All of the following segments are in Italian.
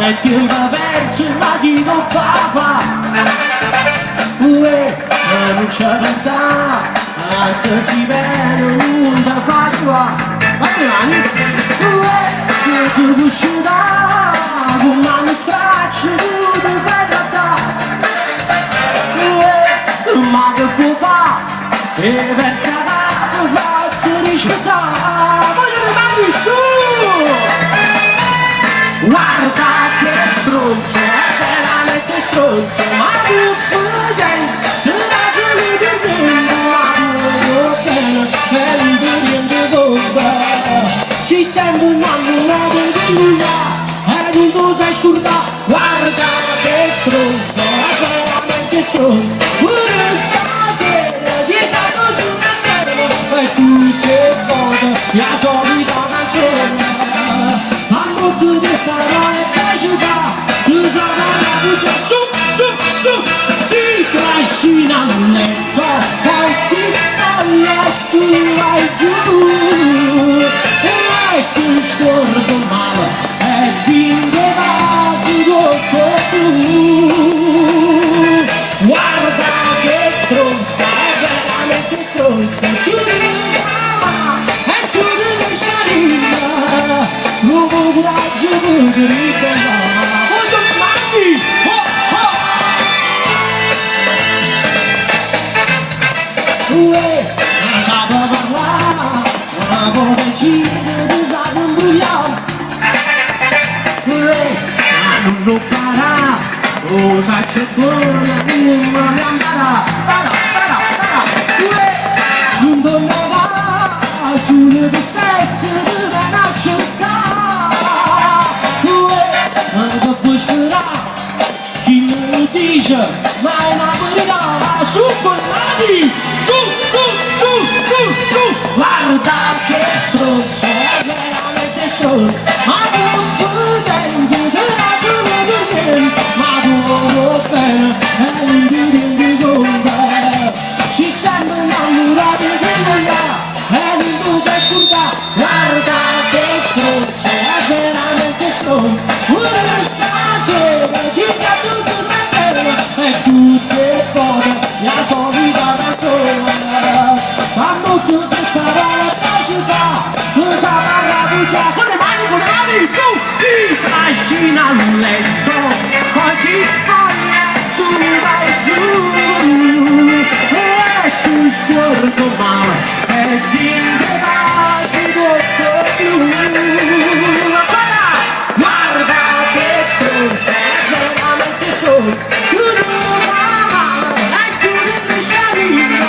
e tira verso il maghino fa non c'è pensa anzi si vede nulla fa qua ma le mani che tu uscirà con mano stracci tu ti fai trattare ma che può fare e pensa che farti rispettare voglio le mani su guarda che stronzo è veramente stronzo ma tu fai ci sembra un anno di nulla e non tu sai scordare guarda che stronzo è veramente stronzo pure stasera ti salto sulla terra e tutte foto la solita canzone fanno tutte parole da giocare tu gioca la vita su ti trascina un letto poi ti stalla tu vai giù tu scordo male e vince vasi dopo tu guarda che stronza è veramente stronza tu devi amare e tu devi sciarire nuovo coraggio per ricordare voglio mandi sape parlare una vocina non lo farà, cosa c'è buona, non andrà, non tornerà sulle sesso dove non cercare, che puoi sperare, chi non lo dice, ma è una verità, su con mani, su, guarda che stronzo, è veramente stronzo, ma non potente, ma buono bene e non ti conta si sembra innamorati di nulla e non tu sai scordare guarda che stronzo è veramente stronzo pure stasera ti salto sulla terra e tutte foto la solita canzone fanno tutte parole da città cosa parla di te con le mani su ti trascina un letto poi ti spoglia tu vai giù e tu scordo male e stringe vasi dopo più guarda che stronza è veramente stronza tu non amare e tu devi sciarire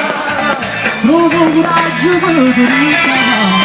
trovo un coraggio per richiamare